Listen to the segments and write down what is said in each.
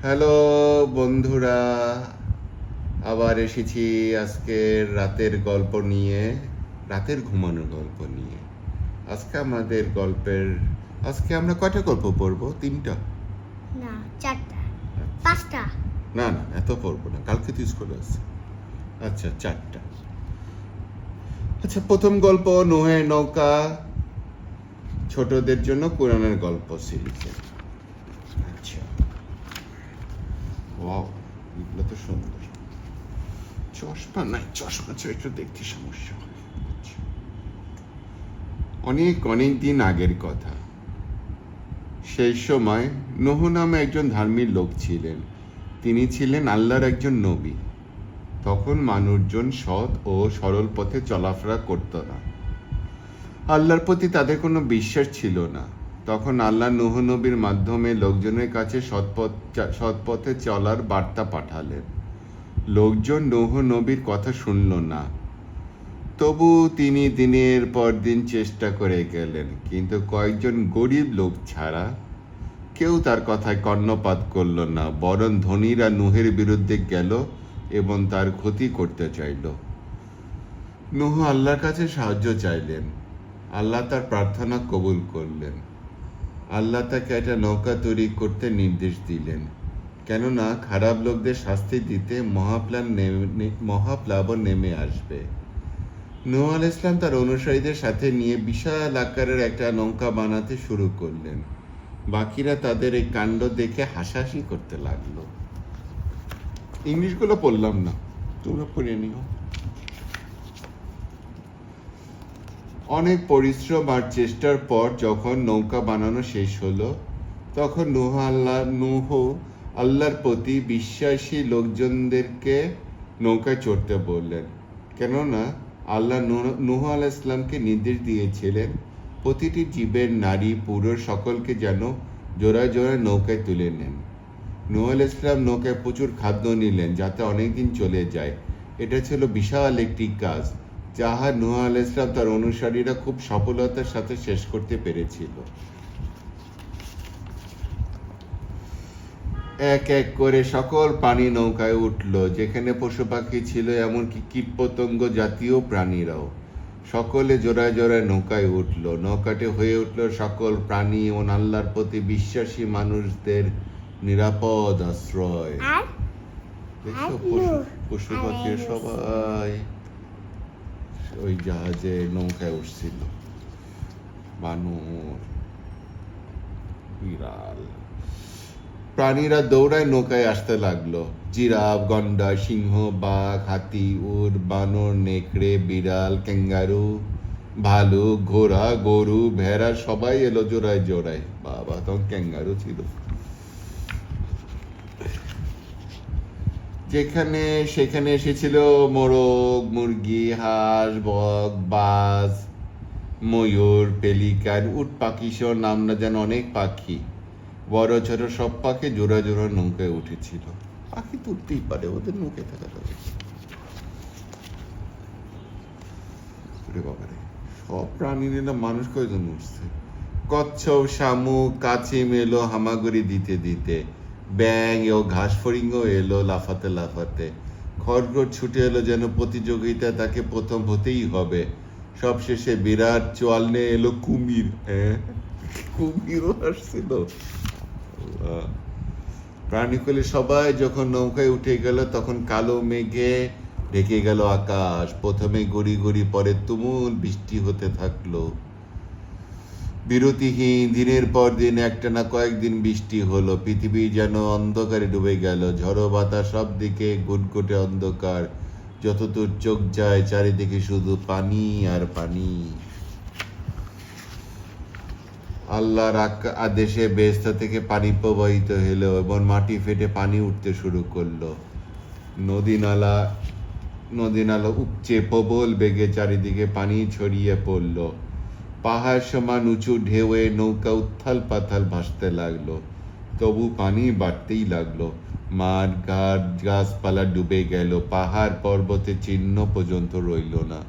Hello বন্ধুরা, আবার এসেছি আজকের রাতের গল্প নিয়ে, রাতের ঘুমানোর গল্প নিয়ে। আজকে আমরা কয়টা গল্প পড়বো? 3টা? না, 4টা, 5টা। না না, এত পড়বো না, কালকে তো স্কুলে আছে। আচ্ছা, 4টা। আচ্ছা, প্রথম গল্প নোহের নৌকা, ছোটদের জন্য কোরআনের গল্প সিরিজের। আচ্ছা, ওয়াও, এগুলো তো সুন্দর। চশমা নাই, চশমা ছাড়া একটু দেখতে সমস্যা হয়। অনেক অনেক দিন আগের কথা। সেই সময় নূহ নামে একজন ধার্মিক লোক ছিলেন। তিনি ছিলেন আল্লাহর একজন নবী। তখন মানুষজন সৎ ও সরল পথে চলাফেরা করত না। আল্লাহর প্রতি তাদের কোনো বিশ্বাস ছিল না। তখন আল্লাহ নূহ নবীর মাধ্যমে লোকজনের কাছে সৎ পথে চলার বার্তা পাঠালেন। লোকজন নূহ নবীর কথা শুনল না। তবু তিনি দিনের পর দিন চেষ্টা করে গেলেন, কিন্তু কয়েকজন গরিব লোক ছাড়া কেউ তার কথায় কর্ণপাত করল না, বরং ধনীরা নূহের বিরুদ্ধে গেল এবং তার ক্ষতি করতে চাইল। নূহ আল্লাহর কাছে সাহায্য চাইলেন। আল্লাহ তার প্রার্থনা কবুল করলেন। আল্লাহ তাকে একটা নৌকা তৈরি করতে নির্দেশ দিলেন, কেননা খারাপ লোকদের শাস্তি দিতে মহাপ্লাবন নেমে আসবে। নূহ আলাইহিস সালাম তার অনুসারীদের সাথে নিয়ে বিশাল আকারের একটা নৌকা বানাতে শুরু করলেন। বাকিরা তাদের এই কাণ্ড দেখে হাসাহাসি করতে লাগলো। ইংলিশগুলো পড়লাম না, তোমরা পড়ে নিও। অনেক পরিশ্রম আর চেষ্টার পর যখন নৌকা বানানো শেষ হলো, তখন নূহ আল্লাহর প্রতি বিশ্বাসী লোকজনদেরকে নৌকায় চড়তে বললেন, কেননা আল্লাহ নূহ আলাইহিস সালামকে নির্দেশ দিয়েছিলেন প্রতিটি জীবের, নারী পুরুষ সকলকে যেন জোড়ায় জোড়ায় নৌকায় তুলে নেন। নূহ আলাইহিস সালাম নৌকায় প্রচুর খাদ্য নিলেন যাতে অনেকদিন চলে যায়। এটা ছিল বিশাল একটি কাজ, যাহা নূহ আলাইহিস সালাম তার অনুসারীরা খুব সফলতার সাথে শেষ করতে পেরেছিল। এক এক করে সকল প্রাণী নৌকায় উঠল, যেখানে পশু পাখি ছিল, এমনকি কীটপতঙ্গ জাতীয় প্রাণীরাও। সকলে জোড়ায় জোড়ায় নৌকায় উঠল। নৌকাটি হয়ে উঠল সকল প্রাণী ও আল্লাহর প্রতি বিশ্বাসী মানুষদের নিরাপদ আশ্রয়। দেখছো, পশু পাখি সবাই ওই জাহাজে নৌকায় উঠছিল। বানর, বিড়াল, প্রাণীরা দৌড়ায় নৌকায় আসতে লাগলো। জিরাফ, গন্ডার, সিংহ, বাঘ, হাতি, উট, বানর, নেকড়ে, বিড়াল, ক্যাঙ্গারু, ভালুক, ঘোড়া, গরু, ভেড়া সবাই এলো জোড়ায় জোড়ায়। বাবা, তখন ক্যাঙ্গারু ছিল। সেখানে এসেছিল মোরগ, মুরগি, হাঁস, বক, বাজ, ময়ূর, পেলিকান, উট পাখি সহ নাম না যেন অনেক পাখি। বড় ছোট সব পাখি জোড়া জোড়া নৌকায় উঠেছিল। পাখি তো উঠতেই পারে, ওদের নৌকায় থাকা যাবে। সব প্রাণী নিয়ে মানুষ কয়জন উঠছে? কচ্ছপ, শামুক, কাছিম এলো হামাগুড়ি দিতে দিতে। ব্যাঙ ও ঘাস ফড়িঙ্গ এলো লাফাতে লাফাতে। খড়গড় ছুটে এলো যেন প্রতিযোগিতা তাকে প্রথম হতেই হবে। সবশেষে বিরাট চোয়াল নিয়ে এলো কুমির। কুমিরও আসছিল। প্রাণীকুলে সবাই যখন নৌকায় উঠে গেল, তখন কালো মেঘে ঢেকে গেল আকাশ। প্রথমে গড়ি গড়ি, পরে তুমুল বৃষ্টি হতে থাকলো। বিরতিহীন দিনের পর দিন একটানা কয়েকদিন বৃষ্টি হলো। পৃথিবী যেন অন্ধকারে ডুবে গেল। ঝড়ো বাতাস, সব দিকে গুটগুটে অন্ধকার। যতদূর চোখ যায় চারিদিকে শুধু পানি আর পানি। আল্লাহর আদেশে বেহেশত থেকে পানি প্রবাহিত হলো এবং মাটি ফেটে পানি উঠতে শুরু করলো। নদী নালা উপচে প্রবল বেগে চারিদিকে পানি ছড়িয়ে পড়ল। পাহাড় সমান উঁচু ঢেউয়ে নৌকা উত্থাল পাথাল ভাসতে লাগলো। তবু পানি বাড়তেই লাগলো। মাঠ ঘাট গাছপালা ডুবে গেল। পাহাড় পর্বতের চিহ্ন পর্যন্ত রইল না।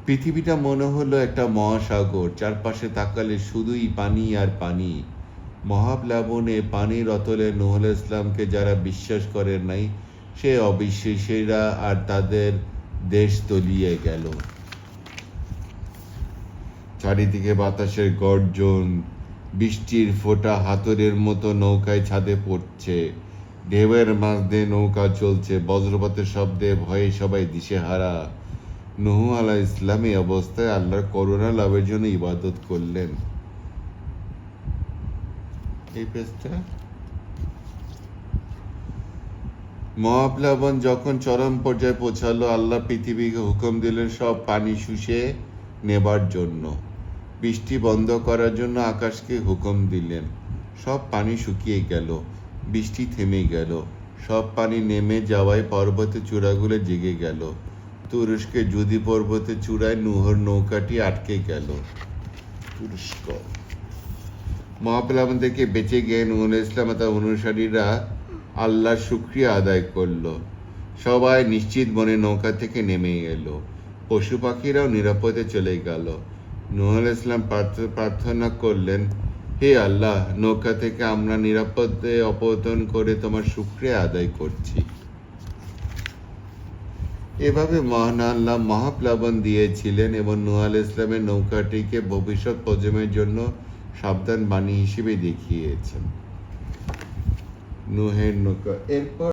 পৃথিবীটা মনে হলো একটা মহাসাগর। চারপাশে তাকালে শুধুই পানি আর পানি। মহাপ্লাবনে পানির অতলে নূহ আলাইহিস সালামকে যারা বিশ্বাস করে নাই, সে অবিশ্বাসীরা আর তাদের দেশ তলিয়ে গেল। চারিদিকে বাতাসের গর্জন, বৃষ্টির ফোঁটা হাতুড়ির মতো নৌকায় ছাদে পড়ছে, ঢেউয়ের মাঝ দিয়ে নৌকা চলছে, বজ্রপাতের শব্দে ভয়ে সবাই দিশেহারা। নূহ আলাইহিস সালাম এই অবস্থায় আল্লাহর করুণা লাভের জন্য ইবাদত করলেন। এই পেজটা মহাপ্লাবন যখন চরম পর্যায়ে পৌঁছালো, আল্লাহ পৃথিবীকে হুকুম দিলেন সব পানি শুষে নেবার জন্য। বৃষ্টি বন্ধ করার জন্য আকাশকে হুকুম দিলেন। সব পানি শুকিয়ে গেল, বৃষ্টি থেমে গেল। সব পানি নেমে যাওয়ায় পর্বতের চূড়াগুলো জেগে গেল। তুরস্কে জুদি পর্বতের চূড়ায় নূহর নৌকাটি আটকে গেল। তুরস্ক মহাপ্লাবন থেকে বেঁচে গিয়ে নূহ আলাইহিস সালাম তার অনুসারীরা আল্লাহর শুকরিয়া আদায় করলো। সবাই নিশ্চিত মনে নৌকা থেকে নেমে এলো। পশু পাখিরাও নিরাপদে চলে গেল। নূহ আলাইহিস সালাম প্রার্থনা করলেন, হে আল্লাহ, নৌকা থেকে আমরা নিরাপদে অবতরণ করে তোমার শুকরিয়া আদায় করছি। এভাবে মহান আল্লাহ মহাপ্লাবন দিয়েছিলেন এবং নূহ আলাইহিস সালামের নৌকাটিকে ভবিষ্যৎ প্রজন্মের জন্য সাবধান বাণী হিসেবে দেখিয়েছেন। নূহের নৌকা এরপর